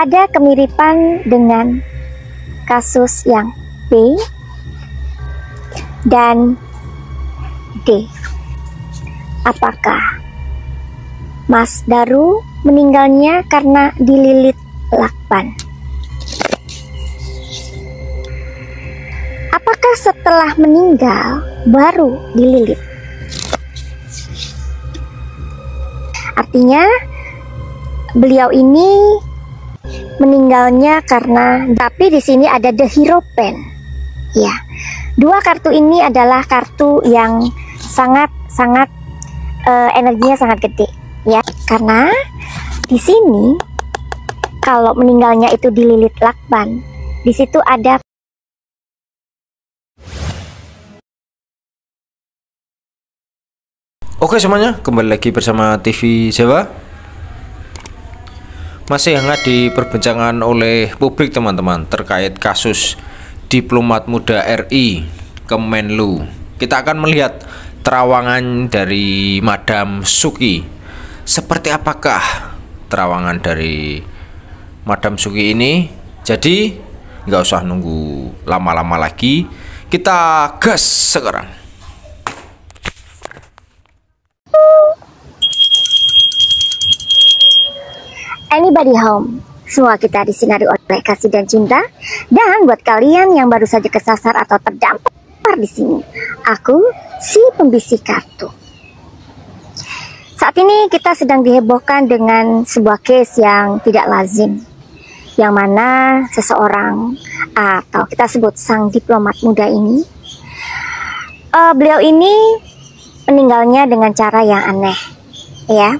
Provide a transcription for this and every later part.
ada kemiripan dengan kasus yang B dan D. Apakah Mas Daru meninggalnya karena dililit lakban? Apakah setelah meninggal baru dililit? Artinya beliau ini meninggalnya karena, tapi di sini ada The Hierophant. Ya, dua kartu ini adalah kartu yang sangat energinya sangat gede, ya. Karena di sini kalau meninggalnya itu dililit lakban, di situ ada. Oke semuanya, kembali lagi bersama TV Jawa. Masih hangat diperbincangan oleh publik teman-teman terkait kasus diplomat muda RI Kemenlu. Kita akan melihat terawangan dari Madam Suki. Seperti apakah terawangan dari Madam Suki ini? Jadi nggak usah nunggu lama-lama lagi, kita gas sekarang. Anybody home? Semua kita disinari oleh kasih dan cinta. Dan buat kalian yang baru saja kesasar atau terdampar di sini, aku si pembisik kartu. Saat ini kita sedang dihebohkan dengan sebuah case yang tidak lazim, yang mana seseorang atau kita sebut sang diplomat muda ini, beliau ini meninggalnya dengan cara yang aneh, ya.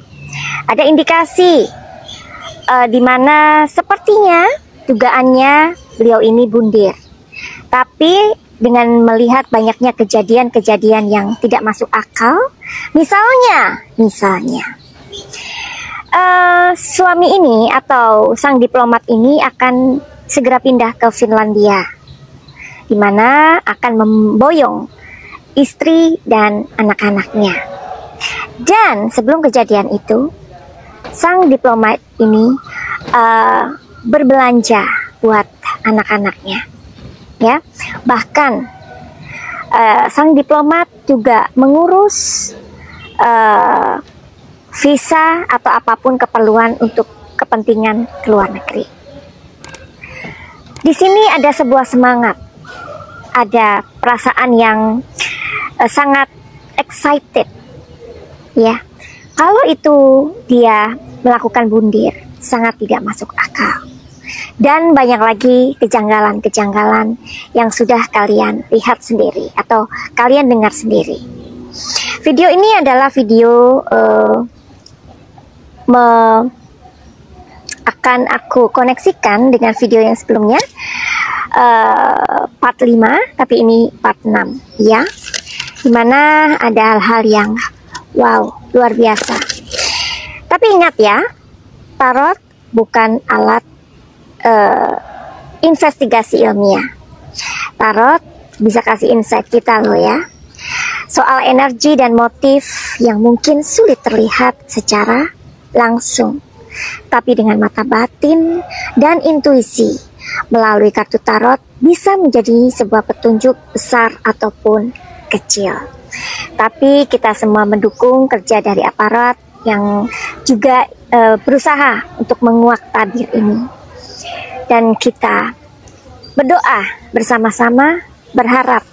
Ada indikasi di mana sepertinya dugaannya beliau ini bundir. Tapi dengan melihat banyaknya kejadian-kejadian yang tidak masuk akal, misalnya suami ini atau sang diplomat ini akan segera pindah ke Finlandia, di mana akan memboyong istri dan anak-anaknya. Dan sebelum kejadian itu, sang diplomat ini berbelanja buat anak-anaknya, ya. Bahkan sang diplomat juga mengurus visa atau apapun keperluan untuk kepentingan ke luar negeri. Di sini ada sebuah semangat, ada perasaan yang sangat excited, ya. Kalau itu dia melakukan bundir, sangat tidak masuk akal. Dan banyak lagi kejanggalan-kejanggalan yang sudah kalian lihat sendiri atau kalian dengar sendiri. Video ini adalah video akan aku koneksikan dengan video yang sebelumnya, part 5, tapi ini part 6, ya. Dimana ada hal-hal yang wow, luar biasa. Tapi ingat ya, tarot bukan alat investigasi ilmiah. Tarot bisa kasih insight kita loh ya, soal energi dan motif yang mungkin sulit terlihat secara langsung. Tapi dengan mata batin dan intuisi melalui kartu tarot bisa menjadi sebuah petunjuk besar ataupun kecil. Tapi kita semua mendukung kerja dari aparat yang juga berusaha untuk menguak tabir ini. Dan kita berdoa bersama-sama, berharap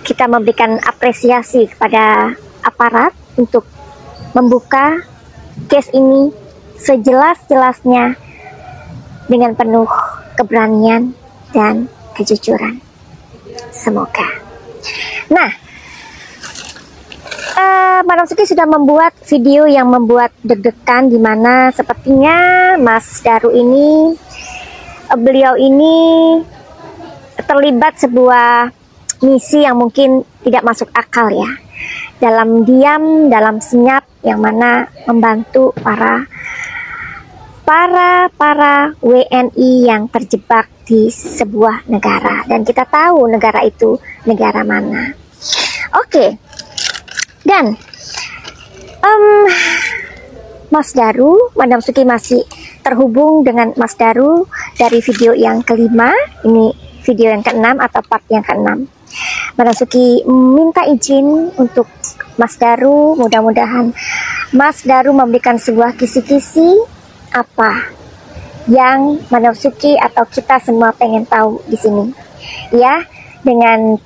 kita memberikan apresiasi kepada aparat untuk membuka case ini sejelas-jelasnya dengan penuh keberanian dan kejujuran. Semoga. Nah, Madam Suki sudah membuat video yang membuat deg-degan, di mana sepertinya Mas Daru ini, beliau ini terlibat sebuah misi yang mungkin tidak masuk akal ya. Dalam diam, dalam senyap, yang mana membantu para WNI yang terjebak di sebuah negara, dan kita tahu negara itu negara mana. Oke. Dan Mas Daru, Madam Suki masih terhubung dengan Mas Daru dari video yang kelima. Ini video yang keenam atau part yang keenam. Madam Suki minta izin untuk Mas Daru, mudah-mudahan Mas Daru memberikan sebuah kisi-kisi apa yang Madam Suki atau kita semua pengen tahu di sini. Ya, dengan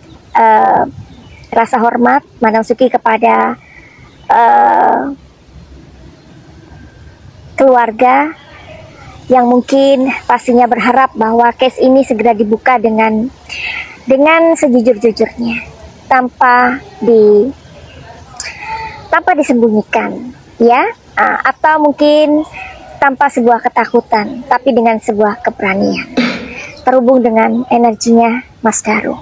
rasa hormat Madam Suki kepada keluarga yang mungkin pastinya berharap bahwa case ini segera dibuka dengan sejujur-jujurnya, tanpa disembunyikan, ya, atau mungkin tanpa sebuah ketakutan, tapi dengan sebuah keberanian, terhubung dengan energinya Mas Daru.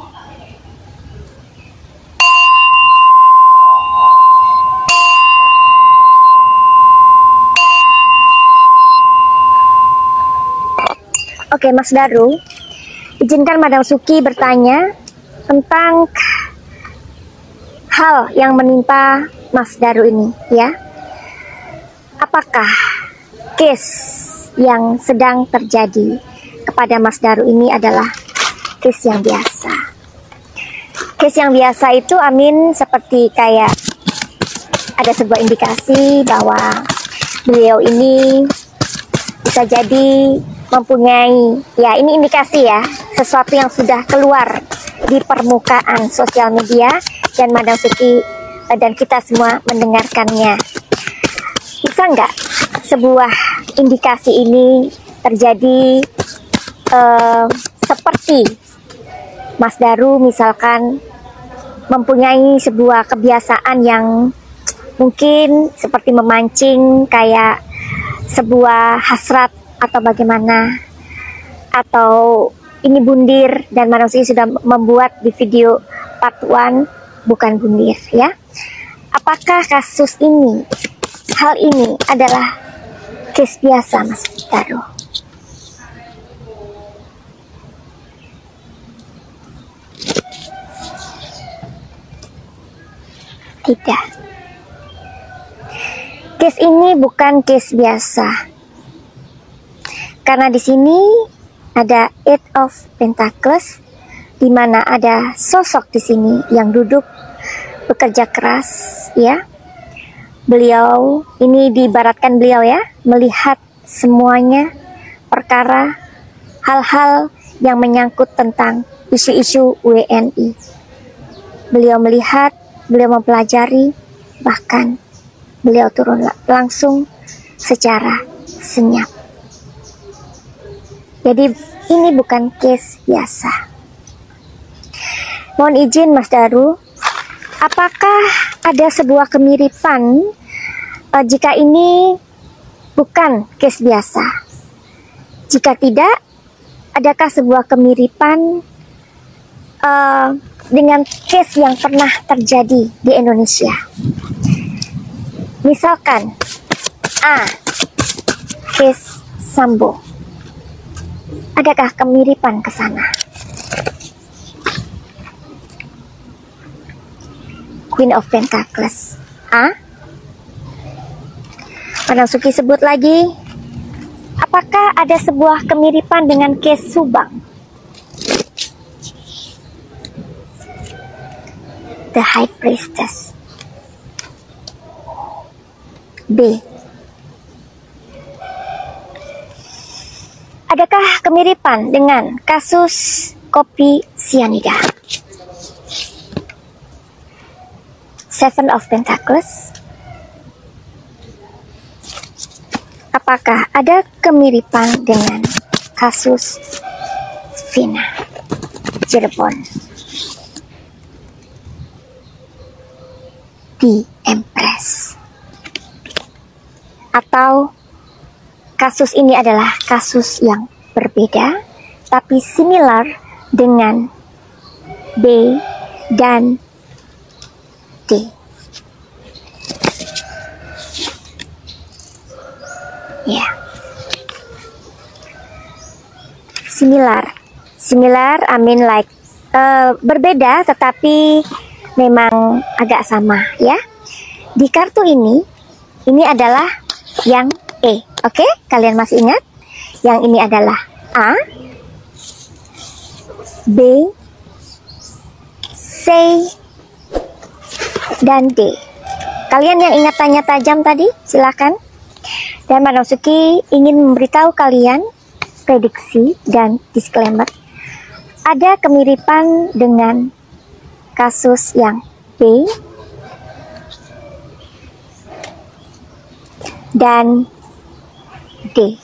Oke, Mas Daru, izinkan Madam Suki bertanya tentang hal yang menimpa Mas Daru ini, ya. Apakah case yang sedang terjadi kepada Mas Daru ini adalah case yang biasa? Case yang biasa itu, Amin, seperti kayak ada sebuah indikasi bahwa beliau ini bisa jadi mempunyai, ya ini indikasi ya, sesuatu yang sudah keluar di permukaan sosial media dan Madam Suki dan kita semua mendengarkannya. Bisa nggak sebuah indikasi ini terjadi seperti Mas Daru misalkan mempunyai sebuah kebiasaan yang mungkin seperti memancing, kayak sebuah hasrat atau bagaimana, atau ini bundir dan Madam Suki sudah membuat di video part 1 bukan bundir, ya. Apakah kasus ini, hal ini adalah case biasa Mas Daru? Tidak. Case ini bukan case biasa. Karena di sini ada Eight of Pentacles, di mana ada sosok di sini yang duduk bekerja keras, ya. Beliau ini diibaratkan beliau ya, melihat semuanya perkara, hal-hal yang menyangkut tentang isu-isu WNI. Beliau melihat, beliau mempelajari, bahkan beliau turun langsung secara senyap. Jadi ini bukan case biasa. Mohon izin Mas Daru, apakah ada sebuah kemiripan jika ini bukan case biasa? Jika tidak, adakah sebuah kemiripan dengan case yang pernah terjadi di Indonesia? Misalkan A, case Sambo. Adakah kemiripan ke sana? Queen of Pentacles. A. Madam Suki sebut lagi. Apakah ada sebuah kemiripan dengan case Subang? The High Priestess. B. Adakah kemiripan dengan kasus kopi sianida? Seven of Pentacles. Apakah ada kemiripan dengan kasus Vina Cirebon? The Empress. Atau kasus ini adalah kasus yang berbeda, tapi similar dengan B dan D. Ya, similar, I mean like berbeda, tetapi memang agak sama, ya. Di kartu ini adalah yang E. Oke, kalian masih ingat? Yang ini adalah A, B, C, dan D. Kalian yang ingat tanya tajam tadi, silakan. Dan Madam Suki ingin memberitahu kalian prediksi dan disclaimer. Ada kemiripan dengan kasus yang B dan D.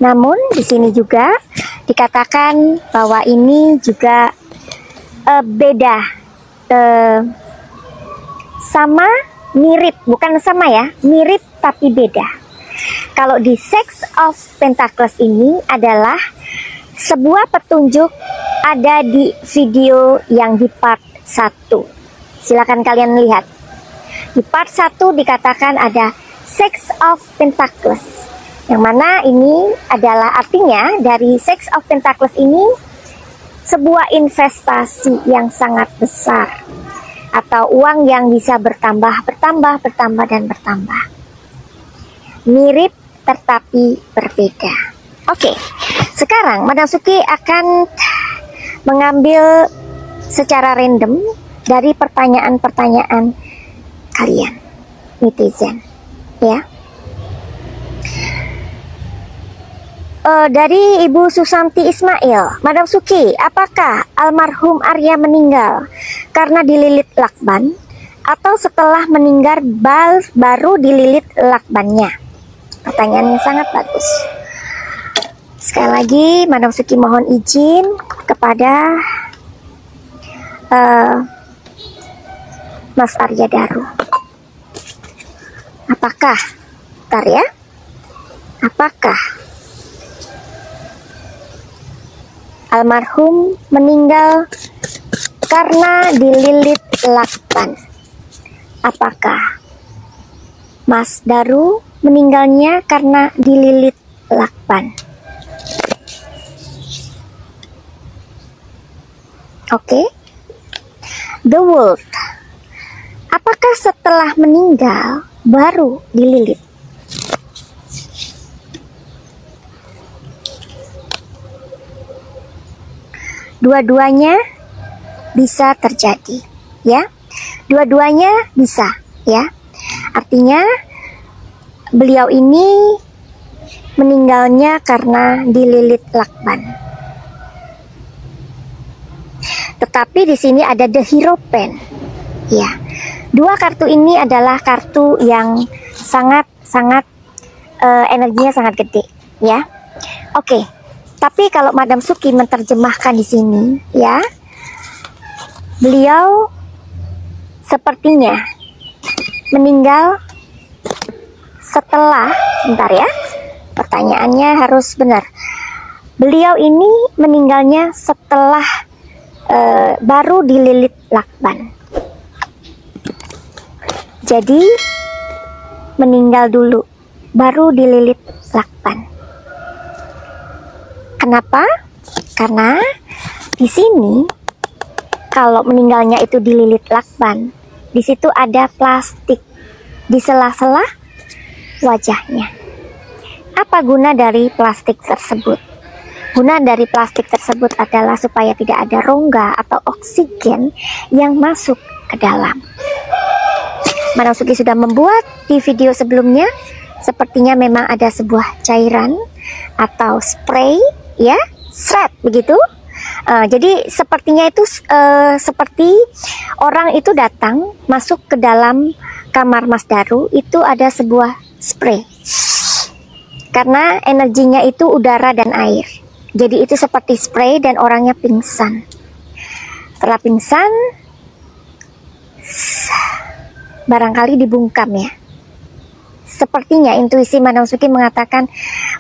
Namun di sini juga dikatakan bahwa ini juga beda, sama, mirip, bukan sama ya, mirip tapi beda. Kalau di Six of Pentacles ini adalah sebuah petunjuk ada di video yang di part 1. Silakan kalian lihat. Di part 1 dikatakan ada Six of Pentacles, yang mana ini adalah artinya dari Six of Pentacles ini sebuah investasi yang sangat besar, atau uang yang bisa bertambah, dan bertambah. Mirip tetapi berbeda. Oke, sekarang Madam Suki akan mengambil secara random dari pertanyaan-pertanyaan kalian, netizen, ya. Dari Ibu Susanti Ismail, Madam Suki, apakah almarhum Arya meninggal karena dililit lakban atau setelah meninggal baru dililit lakbannya? Pertanyaan yang sangat bagus. Sekali lagi, Madam Suki mohon izin kepada Mas Arya Daru. Apakah, bentar ya, apakah almarhum meninggal karena dililit lakban? Apakah Mas Daru meninggalnya karena dililit lakban? Oke. The World, apakah setelah meninggal baru dililit? Dua-duanya bisa terjadi, ya. Dua-duanya bisa, ya. Artinya beliau ini meninggalnya karena dililit lakban. Tetapi di sini ada The Hierophant, ya. Dua kartu ini adalah kartu yang sangat energinya sangat gede, ya. Oke. Tapi kalau Madam Suki menerjemahkan di sini, ya, beliau sepertinya meninggal setelah, bentar ya, pertanyaannya harus benar. Beliau ini meninggalnya setelah baru dililit lakban. Jadi meninggal dulu, baru dililit lakban. Kenapa? Karena di sini kalau meninggalnya itu dililit lakban, di situ ada plastik di sela-sela wajahnya. Apa guna dari plastik tersebut? Guna dari plastik tersebut adalah supaya tidak ada rongga atau oksigen yang masuk ke dalam. Madam Suki sudah membuat di video sebelumnya, sepertinya memang ada sebuah cairan atau spray, ya, strap begitu. Jadi sepertinya itu seperti orang itu datang masuk ke dalam kamar Mas Daru, itu ada sebuah spray. Karena energinya itu udara dan air. Jadi itu seperti spray dan orangnya pingsan. Setelah pingsan, barangkali dibungkam ya. Sepertinya intuisi Madam Suki mengatakan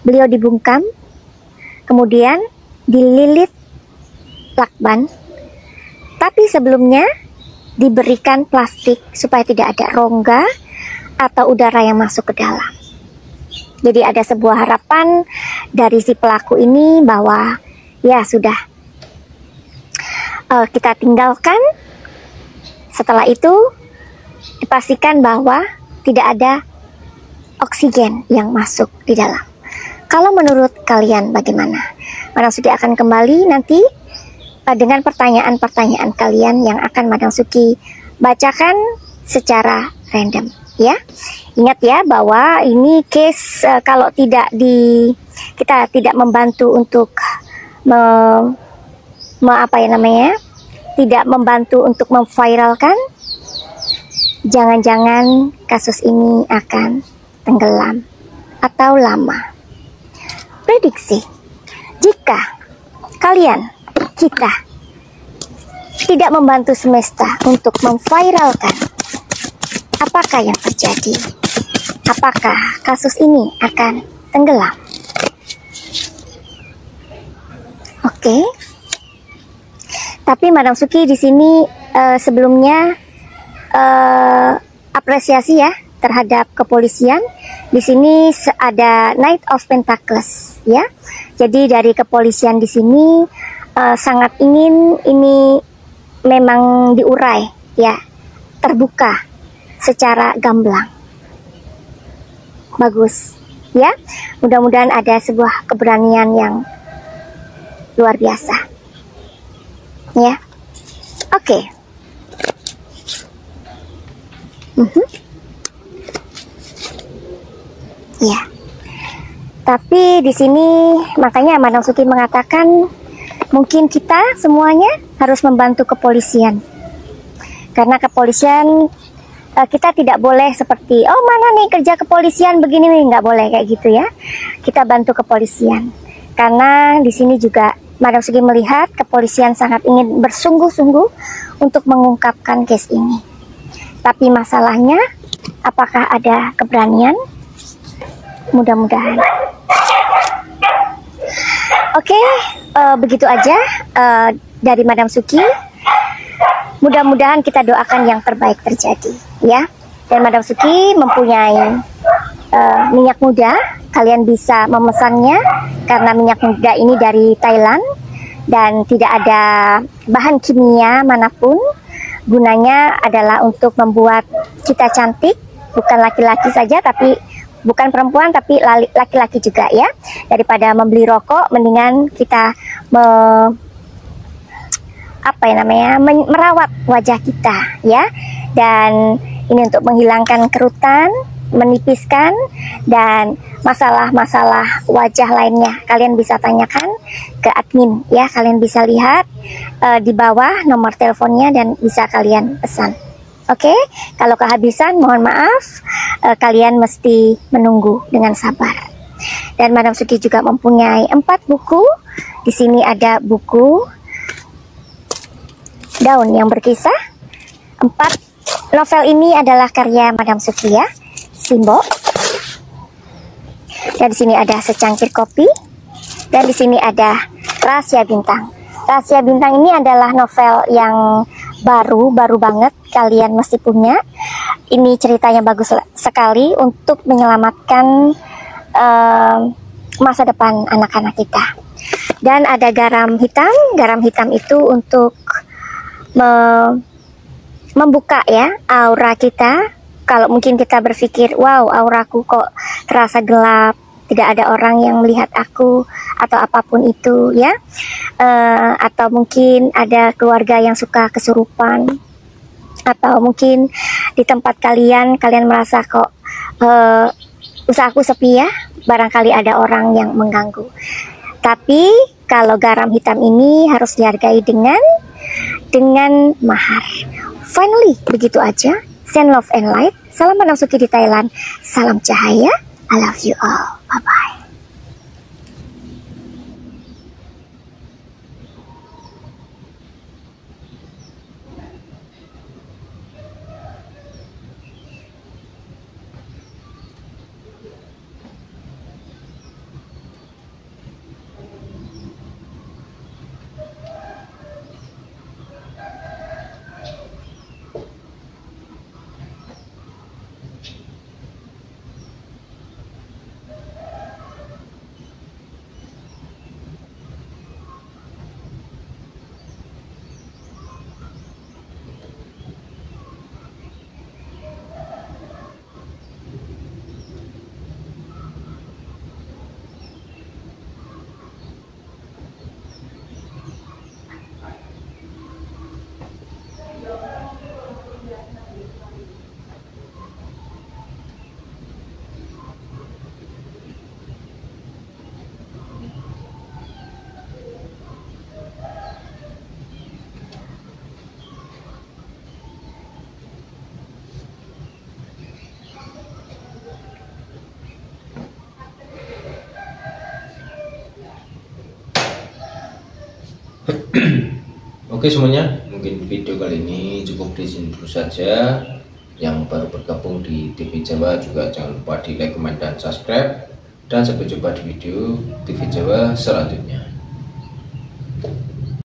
beliau dibungkam, kemudian dililit lakban, tapi sebelumnya diberikan plastik supaya tidak ada rongga atau udara yang masuk ke dalam. Jadi ada sebuah harapan dari si pelaku ini bahwa ya sudah, kita tinggalkan. Setelah itu dipastikan bahwa tidak ada oksigen yang masuk di dalam. Kalau menurut kalian bagaimana? Madam Suki akan kembali nanti dengan pertanyaan-pertanyaan kalian yang akan Madam Suki bacakan secara random, ya. Ingat ya bahwa ini case kalau kita tidak membantu untuk tidak membantu untuk memviralkan, jangan-jangan kasus ini akan tenggelam atau lama. Prediksi, jika kita tidak membantu semesta untuk memviralkan, apakah yang terjadi? Apakah kasus ini akan tenggelam? Oke. Tapi Madam Suki di sini sebelumnya apresiasi ya terhadap kepolisian. Di sini ada Knight of Pentacles, ya. Jadi dari kepolisian di sini sangat ingin ini memang diurai, ya, terbuka secara gamblang. Bagus, ya. Mudah-mudahan ada sebuah keberanian yang luar biasa, ya. Oke. Ya. Tapi di sini makanya Madam Suki mengatakan mungkin kita semuanya harus membantu kepolisian. Karena kepolisian kita tidak boleh seperti oh mana nih kerja kepolisian begini nih, nggak boleh kayak gitu ya. Kita bantu kepolisian. Karena di sini juga Madam Suki melihat kepolisian sangat ingin bersungguh-sungguh untuk mengungkapkan case ini. Tapi masalahnya apakah ada keberanian? Mudah-mudahan. Oke, begitu aja dari Madam Suki. Mudah-mudahan kita doakan yang terbaik terjadi, ya. Dan Madam Suki mempunyai minyak muda. Kalian bisa memesannya karena minyak muda ini dari Thailand dan tidak ada bahan kimia manapun. Gunanya adalah untuk membuat kita cantik, bukan laki-laki saja tapi bukan perempuan tapi laki-laki juga, ya. Daripada membeli rokok, mendingan kita merawat wajah kita, ya. Dan ini untuk menghilangkan kerutan, menipiskan, dan masalah-masalah wajah lainnya kalian bisa tanyakan ke admin, ya. Kalian bisa lihat di bawah nomor teleponnya dan bisa kalian pesan. Oke, kalau kehabisan mohon maaf, kalian mesti menunggu dengan sabar. Dan Madam Suki juga mempunyai 4 buku. Di sini ada buku Daun yang Berkisah. 4 novel ini adalah karya Madam Suki, ya. Simbo. Dan di sini ada Secangkir Kopi. Dan di sini ada Rahasia Bintang. Rahasia Bintang ini adalah novel yang baru banget, kalian mesti punya. Ini ceritanya bagus sekali untuk menyelamatkan masa depan anak-anak kita. Dan ada Garam Hitam. Garam hitam itu untuk membuka, ya, aura kita. Kalau mungkin kita berpikir, wow, auraku kok terasa gelap, tidak ada orang yang melihat aku atau apapun itu, ya. Atau mungkin ada keluarga yang suka kesurupan, atau mungkin di tempat kalian merasa kok usahaku sepi, ya, barangkali ada orang yang mengganggu. Tapi kalau garam hitam ini harus dihargai dengan mahar. Finally, begitu aja. Send love and light. Salam Madam Suki di Thailand. Salam cahaya. I love you all. Bye-bye. Oke semuanya, mungkin video kali ini cukup di sini dulu saja. Yang baru bergabung di TV Jawa juga jangan lupa di like, comment, dan subscribe. Dan sampai jumpa di video TV Jawa selanjutnya.